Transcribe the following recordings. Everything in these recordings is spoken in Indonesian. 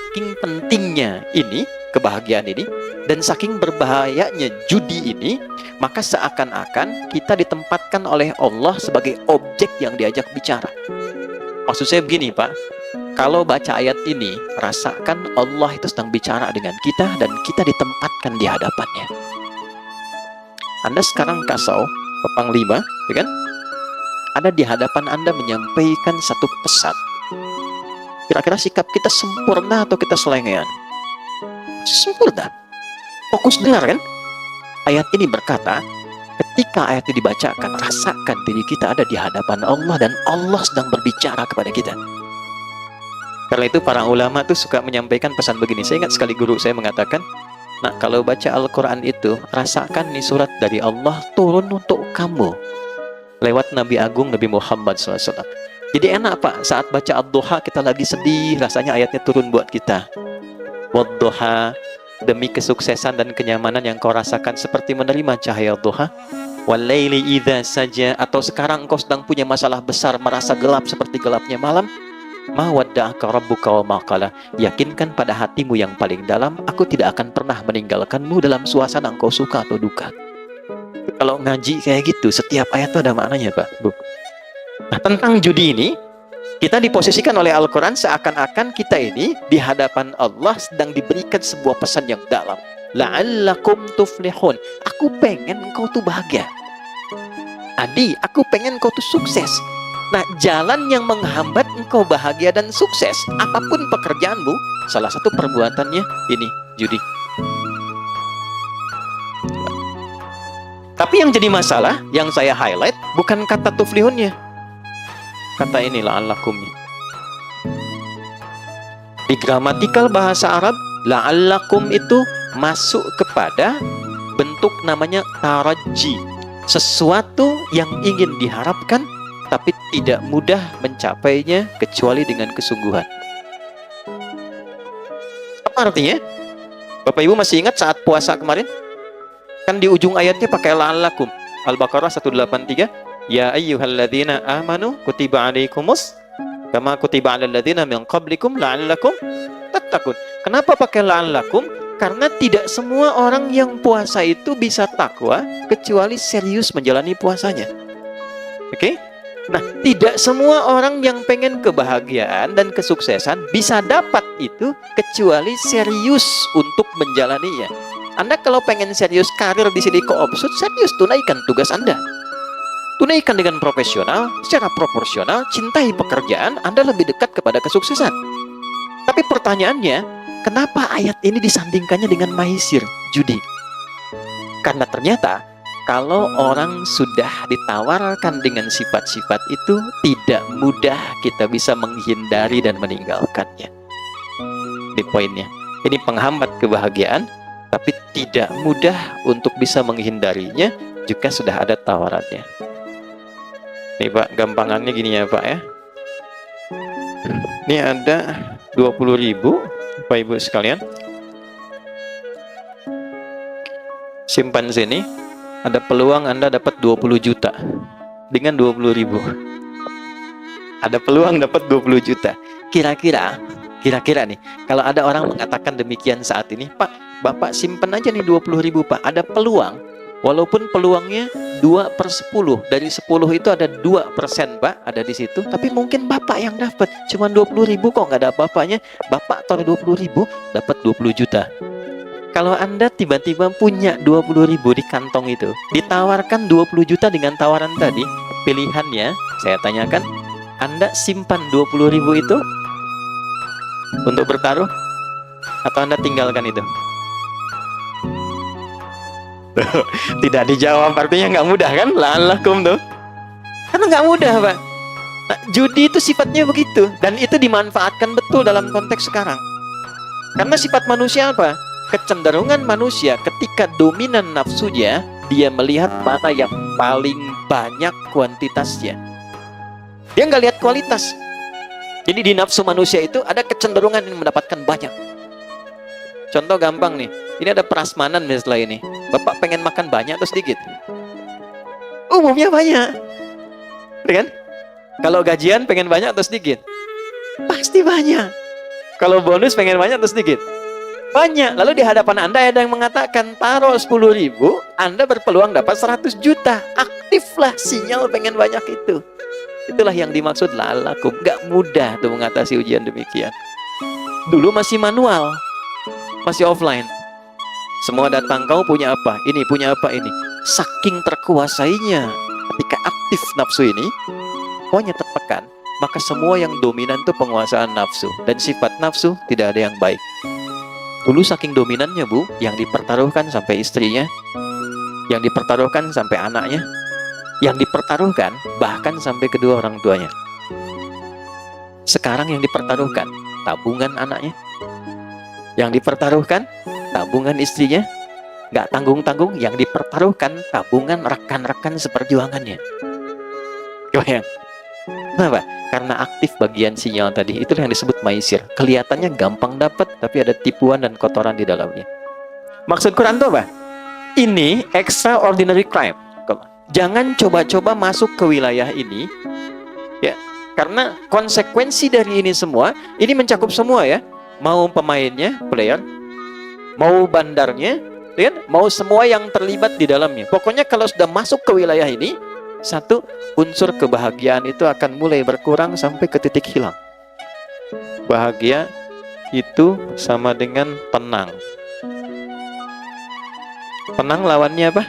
saking pentingnya ini, kebahagiaan ini, dan saking berbahayanya judi ini, maka seakan-akan kita ditempatkan oleh Allah sebagai objek yang diajak bicara. Maksud saya begini, Pak. Kalau baca ayat ini, rasakan Allah itu sedang bicara dengan kita dan kita ditempatkan di hadapannya. Anda sekarang kasau, Pak Panglima, ya kan? Ada di hadapan Anda menyampaikan satu pesan. Kira-kira sikap kita sempurna atau kita selengean? Sempurna. Fokus dengar kan? Ayat ini berkata, ketika ayat ini dibacakan, rasakan diri kita ada di hadapan Allah dan Allah sedang berbicara kepada kita. Karena itu para ulama tuh suka menyampaikan pesan begini. Saya ingat sekali guru saya mengatakan, nah kalau baca Al-Quran itu, rasakan nih surat dari Allah turun untuk kamu. Lewat Nabi Agung Nabi Muhammad SAW. Jadi enak Pak, saat baca Ad-Duha kita lagi sedih, rasanya ayatnya turun buat kita. Wad-Duha, demi kesuksesan dan kenyamanan yang kau rasakan seperti menerima cahaya duha. Wal-laili idza saja, atau sekarang engkau sedang punya masalah besar, merasa gelap seperti gelapnya malam. Ma wadda'aka rabbuka wa ma qala. Yakinkan pada hatimu yang paling dalam, aku tidak akan pernah meninggalkanmu dalam suasana engkau suka atau duka. Kalau ngaji kayak gitu, setiap ayat itu ada maknanya, Pak, Bu. Nah, tentang judi ini, kita diposisikan oleh Al-Quran seakan-akan kita ini di hadapan Allah sedang diberikan sebuah pesan yang dalam. La'allakum tuflihun. Aku pengen engkau tuh bahagia. Adi, aku pengen engkau tuh sukses. Nah, jalan yang menghambat engkau bahagia dan sukses, apapun pekerjaanmu, salah satu perbuatannya ini, judi. Tapi yang jadi masalah, yang saya highlight, bukan kata tuflihunnya. Kata ini, la'allakumnya. Di gramatikal bahasa Arab, la'allakum itu masuk kepada bentuk namanya taraji. Sesuatu yang ingin diharapkan, tapi tidak mudah mencapainya kecuali dengan kesungguhan. Apa artinya? Bapak Ibu masih ingat saat puasa kemarin? Kan di ujung ayatnya pakai la'allakum. Al-Baqarah 183. Ya ayyuhalladzina amanu kutiba alaikumus kama kutiba alal ladzina min qablikum la'allakum tattaqun. Kenapa pakai la'allakum? Karena tidak semua orang yang puasa itu bisa takwa kecuali serius menjalani puasanya. Oke? Nah, tidak semua orang yang pengen kebahagiaan dan kesuksesan bisa dapat itu kecuali serius untuk menjalaninya. Anda kalau pengen serius karir di sini Koopsud, serius tunaikan tugas Anda. Tunaikan dengan profesional, secara proporsional, cintai pekerjaan, Anda lebih dekat kepada kesuksesan. Tapi pertanyaannya, kenapa ayat ini disandingkannya dengan maisir, judi? Karena ternyata kalau orang sudah ditawarkan dengan sifat-sifat itu, tidak mudah kita bisa menghindari dan meninggalkannya. Ini poinnya. Ini penghambat kebahagiaan, tapi tidak mudah untuk bisa menghindarinya jika sudah ada tawarannya. Nih Pak, gampangannya gini ya Pak ya. Ini ada 20.000, Bapak Ibu sekalian. Simpan sini. Ada peluang Anda dapat 20 juta dengan 20.000. Ada peluang dapat 20 juta. Kira-kira nih, kalau ada orang mengatakan demikian saat ini, Pak, Bapak simpen aja nih 20.000 Pak. Ada peluang, walaupun peluangnya 2/10. Dari 10 itu ada 2% Pak, ada di situ. Tapi mungkin Bapak yang dapat cuma 20.000 kok, nggak ada apa-apanya. Bapak taruh 20.000, dapat 20 juta. Kalau Anda tiba-tiba punya 20.000 di kantong itu, ditawarkan 20 juta dengan tawaran tadi, pilihannya, saya tanyakan, Anda simpan 20.000 itu untuk bertaruh, atau Anda tinggalkan itu? Tidak dijawab, artinya nggak mudah kan? La'allakum tuh. Karena nggak mudah Pak. Nah, judi itu sifatnya begitu, dan itu dimanfaatkan betul dalam konteks sekarang. Karena sifat manusia apa? Kecenderungan manusia ketika dominan nafsunya, dia melihat mana yang paling banyak kuantitasnya. Dia nggak lihat kualitas. Jadi di nafsu manusia itu ada kecenderungan yang mendapatkan banyak. Contoh gampang nih, ini ada prasmanan misalnya ini. Bapak pengen makan banyak atau sedikit? Umumnya banyak, kan? Kalau gajian pengen banyak atau sedikit? Pasti banyak. Kalau bonus pengen banyak atau sedikit? Banyak. Lalu di hadapan Anda ada yang mengatakan taruh 10.000, Anda berpeluang dapat 100 juta. Aktiflah sinyal pengen banyak itu. Itulah yang dimaksud la'allakum. Gak mudah tuh mengatasi ujian demikian. Dulu masih manual, masih offline. Semua datang, kau punya apa? Ini, punya apa ini? Saking terkuasainya ketika aktif nafsu ini, semuanya tertekan. Maka semua yang dominan itu penguasaan nafsu. Dan sifat nafsu tidak ada yang baik. Dulu saking dominannya Bu, yang dipertaruhkan sampai istrinya, yang dipertaruhkan sampai anaknya, yang dipertaruhkan bahkan sampai kedua orang tuanya. Sekarang yang dipertaruhkan tabungan anaknya, yang dipertaruhkan tabungan istrinya, nggak tanggung-tanggung, yang dipertaruhkan tabungan rekan-rekan seperjuangannya. Kebayang? Kenapa? Karena aktif bagian sinyal tadi, itulah yang disebut maisir. Kelihatannya gampang dapat, tapi ada tipuan dan kotoran di dalamnya. Maksud Quran itu apa? Ini extraordinary crime. Jangan coba-coba masuk ke wilayah ini, ya, karena konsekuensi dari ini semua, ini mencakup semua ya. Mau pemainnya, player, mau bandarnya, ya, mau semua yang terlibat di dalamnya. Pokoknya kalau sudah masuk ke wilayah ini, satu, unsur kebahagiaan itu akan mulai berkurang sampai ke titik hilang. Bahagia itu sama dengan tenang. Tenang lawannya apa?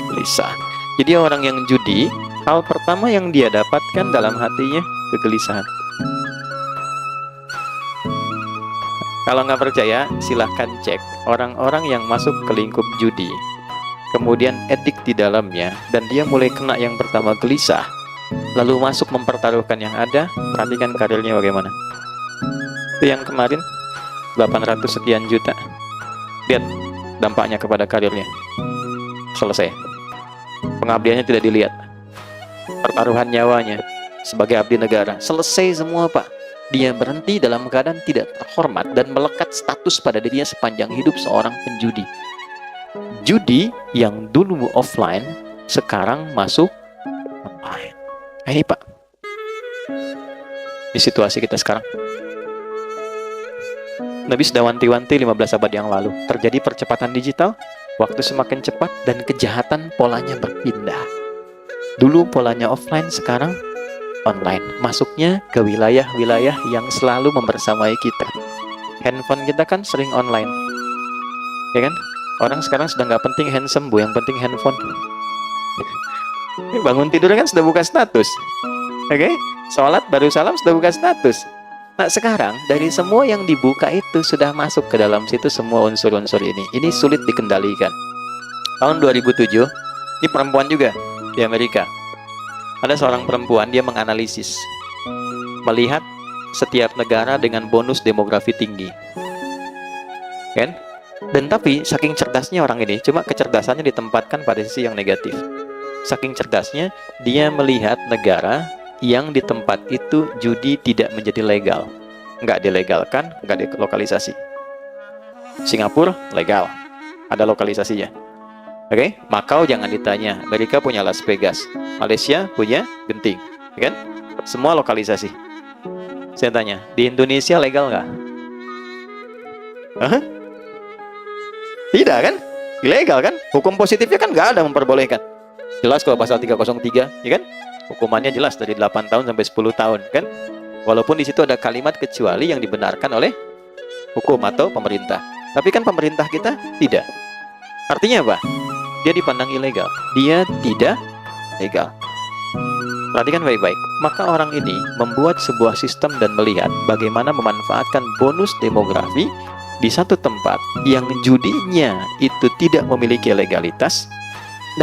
Gelisah. Jadi orang yang judi, hal pertama yang dia dapatkan dalam hatinya kegelisahan. Kalau nggak percaya, silahkan cek orang-orang yang masuk ke lingkup judi, kemudian edik di dalamnya, dan dia mulai kena yang pertama gelisah, lalu masuk mempertaruhkan yang ada. Perhatikan karirnya bagaimana. Itu yang kemarin 800 sekian juta. Lihat dampaknya kepada karirnya. Selesai. Pengabdiannya tidak dilihat. Pertaruhan nyawanya sebagai abdi negara. Selesai semua Pak. Dia berhenti dalam keadaan tidak terhormat dan melekat status pada dirinya sepanjang hidup seorang penjudi. Judi yang dulu offline, sekarang masuk online. Ini Pak, di situasi kita sekarang. Nabi sudah wanti-wanti 15 abad yang lalu. Terjadi percepatan digital, waktu semakin cepat dan kejahatan polanya berpindah. Dulu polanya offline, sekarang online. Masuknya ke wilayah-wilayah yang selalu membersamai kita. Handphone kita kan sering online, ya kan? Orang sekarang sudah nggak penting handsome Bu, yang penting handphone. Bangun tidur kan sudah buka status, oke? Sholat baru salam sudah buka status. Nah sekarang dari semua yang dibuka itu sudah masuk ke dalam situ semua unsur-unsur ini. Ini sulit dikendalikan. Tahun 2007, ini perempuan juga di Amerika. Ada seorang perempuan, dia menganalisis, melihat setiap negara dengan bonus demografi tinggi, kan? Dan tapi saking cerdasnya orang ini, cuma kecerdasannya ditempatkan pada sisi yang negatif. Saking cerdasnya, dia melihat negara yang di tempat itu judi tidak menjadi legal, nggak dilegalkan, nggak dilokalisasi. Singapura legal, ada lokalisasinya. Oke, Makau jangan ditanya, Amerika punya Las Vegas, Malaysia punya Genting, kan? Semua lokalisasi. Saya tanya, di Indonesia legal nggak? Hah? Tidak kan? Ilegal kan? Hukum positifnya kan nggak ada memperbolehkan. Jelas kalau pasal 303, ya kan? Hukumannya jelas dari 8 tahun sampai 10 tahun, kan? Walaupun di situ ada kalimat kecuali yang dibenarkan oleh hukum atau pemerintah. Tapi kan pemerintah kita tidak. Artinya apa? Dia dipandang ilegal. Dia tidak legal. Perhatikan baik-baik. Maka orang ini membuat sebuah sistem dan melihat bagaimana memanfaatkan bonus demografi di satu tempat yang judinya itu tidak memiliki legalitas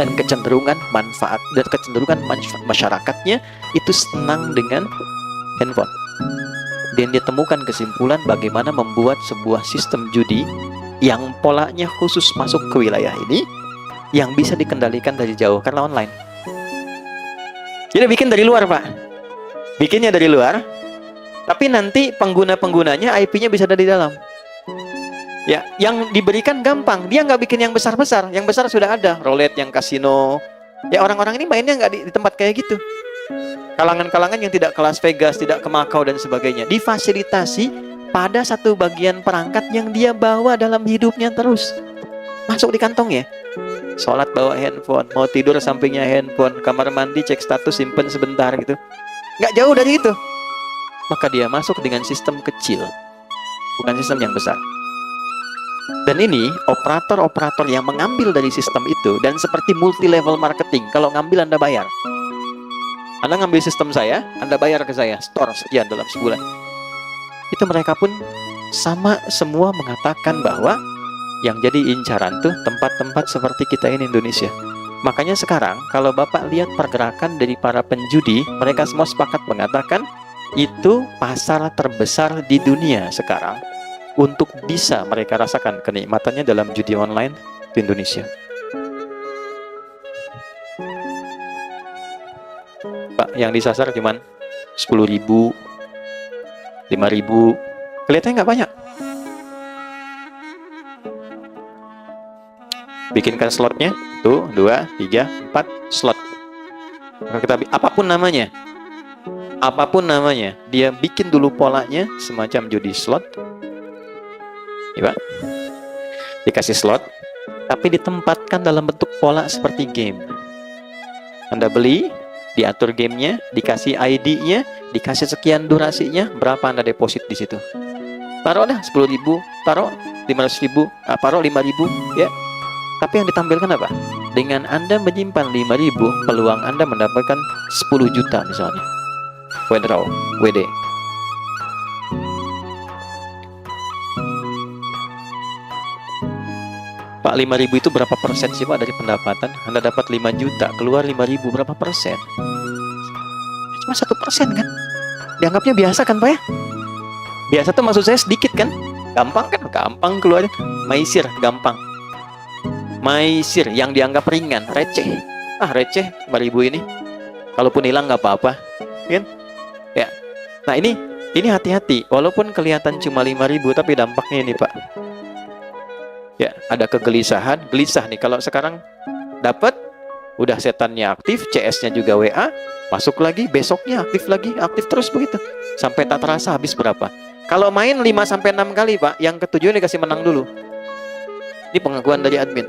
dan kecenderungan manfaat dan kecenderungan masyarakatnya itu senang dengan handphone. Dan dia temukan kesimpulan bagaimana membuat sebuah sistem judi yang polanya khusus masuk ke wilayah ini, yang bisa dikendalikan dari jauh karena online. Jadi bikin dari luar Pak, bikinnya dari luar, tapi nanti pengguna-penggunanya IP-nya bisa ada di dalam. Ya, yang diberikan gampang, dia nggak bikin yang besar-besar, yang besar sudah ada, roulette, yang kasino. Ya orang-orang ini mainnya nggak di tempat kayak gitu. Kalangan-kalangan yang tidak ke Las Vegas, tidak ke Macau dan sebagainya, difasilitasi pada satu bagian perangkat yang dia bawa dalam hidupnya terus. Masuk di kantong ya. Sholat bawa handphone, mau tidur sampingnya handphone, kamar mandi cek status simpen sebentar gitu. Nggak jauh dari itu. Maka dia masuk dengan sistem kecil, bukan sistem yang besar. Dan ini operator-operator yang mengambil dari sistem itu, dan seperti multi level marketing, kalau ngambil Anda bayar. Anda ngambil sistem saya, Anda bayar ke saya, store sekian dalam sebulan. Itu mereka pun sama semua mengatakan bahwa yang jadi incaran tuh tempat-tempat seperti kita ini Indonesia. Makanya sekarang kalau Bapak lihat pergerakan dari para penjudi, mereka semua sepakat mengatakan itu pasar terbesar di dunia sekarang. Untuk bisa mereka rasakan kenikmatannya dalam judi online di Indonesia. Pak, yang disasar cuman 10.000, 5.000, kelihatannya nggak banyak. Bikinkan slotnya, tuh 2, 3, 4 slot. Maka kita apapun namanya, dia bikin dulu polanya semacam judi slot. Ya, Pak. Dikasih slot, tapi ditempatkan dalam bentuk pola seperti game. Anda beli, diatur gamenya, dikasih ID-nya, dikasih sekian durasinya, berapa Anda deposit di situ. Taruh dah 10.000, taruh 500.000, taruh 5.000, ya. Tapi yang ditampilkan apa? Dengan Anda menyimpan 5.000, peluang Anda mendapatkan 10 juta misalnya. Withdraw, WD. Pak, 5.000 itu berapa persen sih Pak dari pendapatan? Anda dapat 5 juta, keluar 5.000, berapa persen? Cuma 1% kan? Dianggapnya biasa kan Pak ya? Biasa tuh maksud saya sedikit kan? Gampang kan? Gampang keluarnya. Maisir, gampang. Maisir yang dianggap ringan, receh. Receh 5.000 ini. Kalaupun hilang nggak apa-apa, kan? Ya. Nah ini hati-hati. Walaupun kelihatan cuma 5.000, tapi dampaknya ini Pak. Ya, ada kegelisahan, gelisah nih kalau sekarang dapat, udah setannya aktif, CS-nya juga WA, masuk lagi, besoknya aktif lagi, aktif terus begitu. Sampai tak terasa habis berapa. Kalau main 5-6 kali Pak, yang ketujuh dikasih menang dulu. Ini pengakuan dari admin.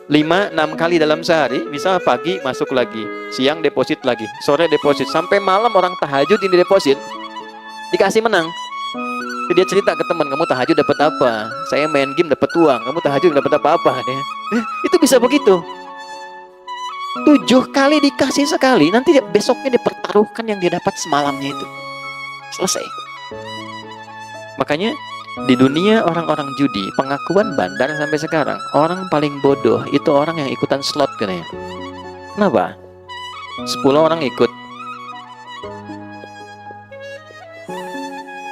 5-6 kali dalam sehari, misal pagi masuk lagi, siang deposit lagi, sore deposit, sampai malam orang tahajud ini deposit, dikasih menang. Dia cerita ke teman, kamu tahajud dapat apa? Saya main game dapat uang, kamu tahajud dapat apa? Itu bisa begitu. 7 kali dikasih sekali, nanti besoknya dipertaruhkan yang dia dapat semalamnya itu. Selesai. Makanya di dunia orang-orang judi, pengakuan bandar sampai sekarang, orang paling bodoh itu orang yang ikutan slot katanya. Kenapa? 10 orang ikut,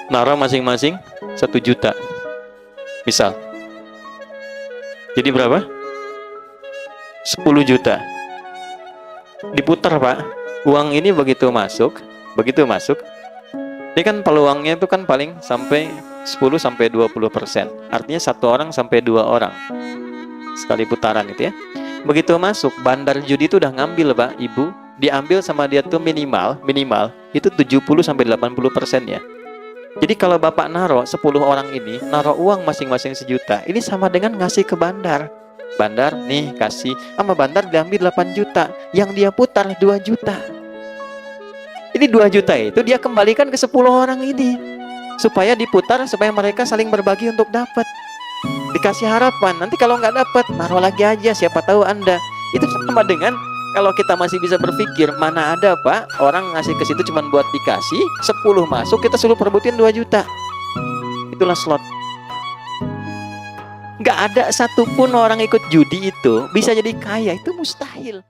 naruh masing-masing 1 juta misal. Jadi berapa? 10 juta diputar Pak. Uang ini begitu masuk, ini kan peluangnya itu kan paling sampai 10-20%. Artinya 1 orang sampai 2 orang sekali putaran itu ya. Begitu masuk, bandar judi itu udah ngambil Pak, Ibu, diambil sama dia tuh minimal itu 70-80% ya. Jadi kalau Bapak naruh 10 orang ini, naruh uang masing-masing 1 juta, ini sama dengan ngasih ke bandar. Bandar nih kasih, sama bandar diambil 8 juta, yang dia putar 2 juta. Ini 2 juta itu dia kembalikan ke 10 orang ini, supaya diputar, supaya mereka saling berbagi untuk dapat. Dikasih harapan, nanti kalau nggak dapat, naruh lagi aja, siapa tahu Anda. Itu sama dengan kalau kita masih bisa berpikir, mana ada Pak orang ngasih ke situ cuma buat dikasih, 10 masuk, kita suruh perebutin 2 juta. Itulah slot. Nggak ada satupun orang ikut judi itu bisa jadi kaya, itu mustahil.